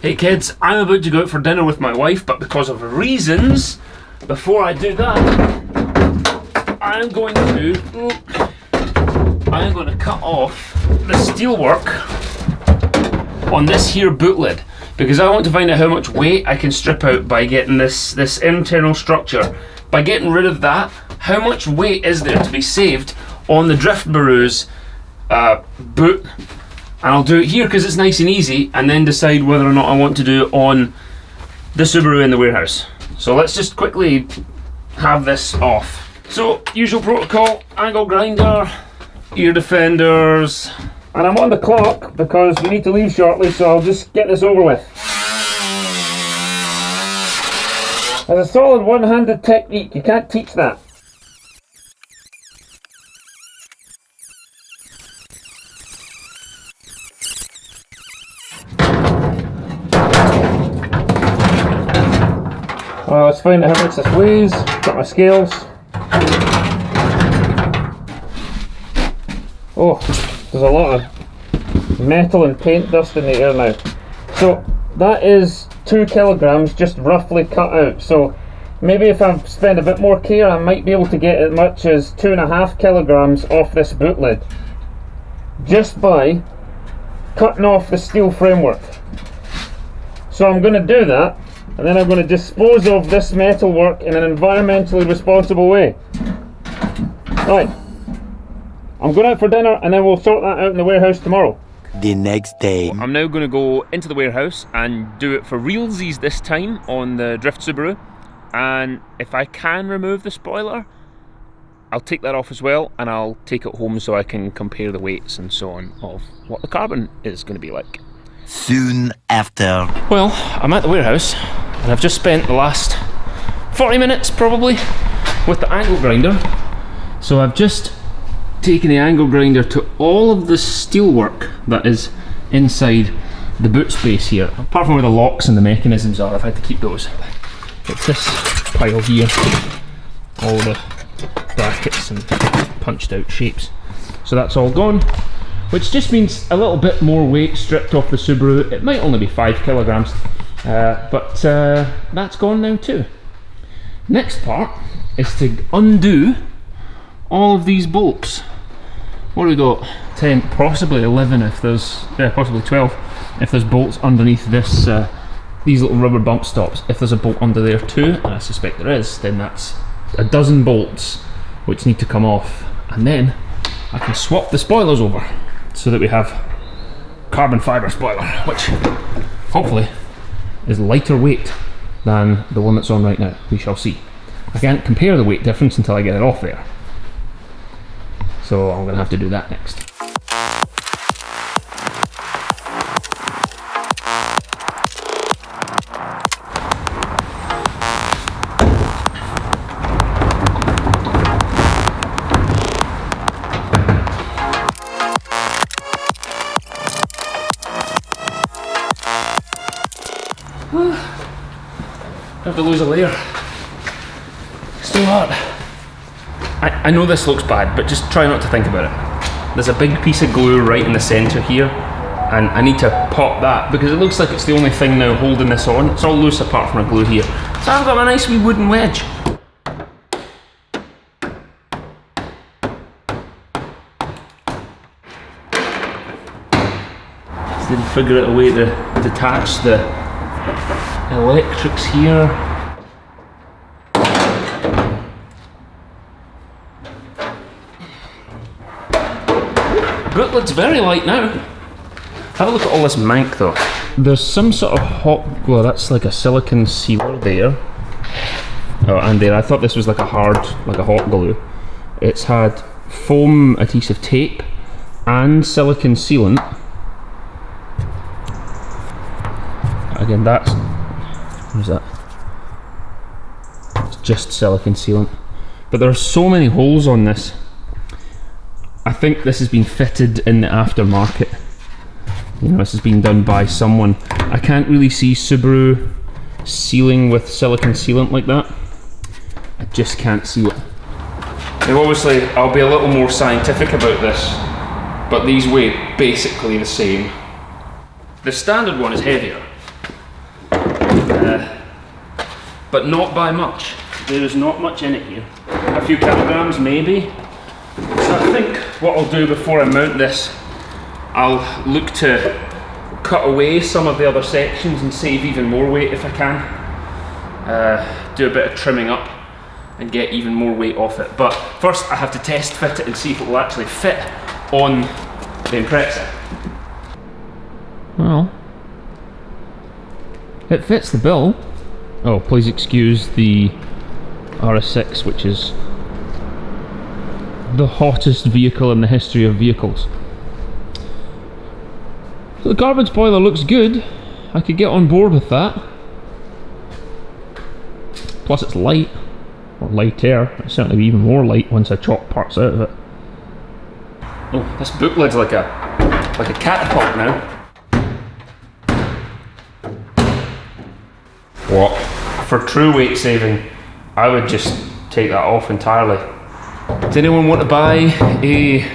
Hey kids, I'm about to go out for dinner with my wife, but because of reasons, before I do that, I'm going to cut off the steelwork on this here bootlid, because I want to find out how much weight I can strip out by getting this internal structure. By getting rid of that, how much weight is there to be saved on the Subaru's boot? And I'll do it here because it's nice and easy, and then decide whether or not I want to do it on the Subaru in the warehouse. So let's just quickly have this off. So, usual protocol, angle grinder, ear defenders, and I'm on the clock because we need to leave shortly, so I'll just get this over with. As a solid one-handed technique, you can't teach that. Let's find out how much this weighs. Got my scales. Oh, there's a lot of metal and paint dust in the air now. So that is 2 kilograms just roughly cut out. So maybe if I spend a bit more care, I might be able to get as much as 2.5 kilograms off this bootlid just by cutting off the steel framework. So I'm going to do that, and then I'm going to dispose of this metal work in an environmentally responsible way. Right, I'm going out for dinner, and then we'll sort that out in the warehouse tomorrow. The next day. I'm now going to go into the warehouse and do it for realsies this time on the Drift Subaru, and if I can remove the spoiler, I'll take that off as well, and I'll take it home so I can compare the weights and so on of what the carbon is going to be like. Soon after. Well, I'm at the warehouse, and I've just spent the last 40 minutes probably with the angle grinder. So I've just taken the angle grinder to all of the steelwork that is inside the boot space here, apart from where the locks and the mechanisms are. I've had to keep those. It's this pile here, all the brackets and punched out shapes. So that's all gone, which just means a little bit more weight stripped off the Subaru. It might only be 5 kilograms, but that's gone now too. Next part is to undo all of these bolts. What do we got? 10, possibly 11 if there's, possibly 12 if there's bolts underneath this, these little rubber bump stops. If there's a bolt under there too, and I suspect there is, then that's a dozen bolts which need to come off, and then I can swap the spoilers over so that we have carbon fibre spoiler, which hopefully is lighter weight than the one that's on right now. We shall see. I can't compare the weight difference until I get it off there, so I'm going to have to do that next. I have to lose a layer. It's too hard. I know this looks bad, but just try not to think about it. There's a big piece of glue right in the centre here, and I need to pop that because it looks like it's the only thing now holding this on. It's all loose apart from a glue here. So I've got my nice wee wooden wedge. Just didn't figure out a way to detach the electrics here. Bootlid's very light now. Have a look at all this mank though. There's some sort of hot glue. That's like a silicone sealer there. Oh, and there. I thought this was like a hot glue. It's had foam adhesive tape and silicone sealant. Again, that's, what is that? It's just silicone sealant. But there are so many holes on this. I think this has been fitted in the aftermarket. You know, this has been done by someone. I can't really see Subaru sealing with silicone sealant like that. I just can't see it. Now obviously I'll be a little more scientific about this, but these weigh basically the same. The standard one is heavier, but not by much. There is not much in it here. A few kilograms maybe. So I think what I'll do before I mount this, I'll look to cut away some of the other sections and save even more weight if I can. Do a bit of trimming up and get even more weight off it. But first I have to test fit it and see if it will actually fit on the Impreza. Well, it fits the bill. Oh, please excuse the RS6, which is the hottest vehicle in the history of vehicles. So the carbon spoiler looks good. I could get on board with that. Plus it's light, or lighter. It'll certainly be even more light once I chop parts out of it. Oh, this bootlid's like a catapult now. What? For true weight saving, I would just take that off entirely. Does anyone want to buy a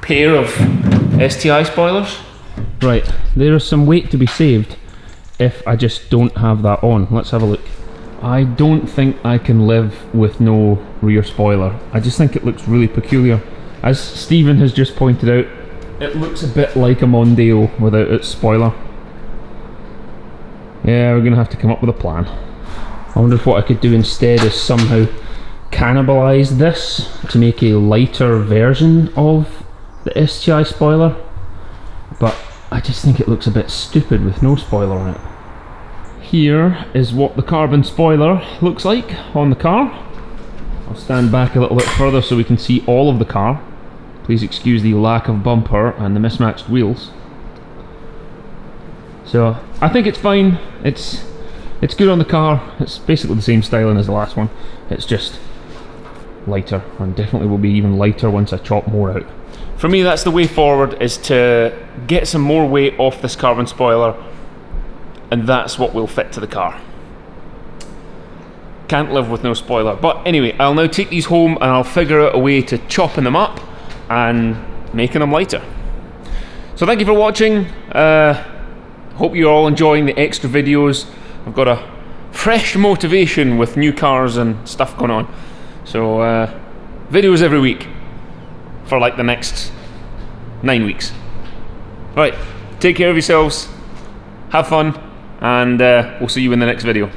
pair of STI spoilers? Right, there is some weight to be saved if I just don't have that on. Let's have a look. I don't think I can live with no rear spoiler. I just think it looks really peculiar. As Stephen has just pointed out, it looks a bit like a Mondeo without its spoiler. Yeah, we're gonna have to come up with a plan. I wonder if what I could do instead is somehow cannibalise this to make a lighter version of the STI spoiler. But I just think it looks a bit stupid with no spoiler on it. Here is what the carbon spoiler looks like on the car. I'll stand back a little bit further so we can see all of the car. Please excuse the lack of bumper and the mismatched wheels. So I think it's fine. It's good on the car. It's basically the same styling as the last one. It's just lighter, and definitely will be even lighter once I chop more out. For me, that's the way forward, is to get some more weight off this carbon spoiler, and that's what will fit to the car. Can't live with no spoiler. But anyway, I'll now take these home and I'll figure out a way to chopping them up and making them lighter. So thank you for watching. Hope you're all enjoying the extra videos. I've got a fresh motivation with new cars and stuff going on. So videos every week for like the next 9 weeks. Right, take care of yourselves, have fun, and we'll see you in the next video.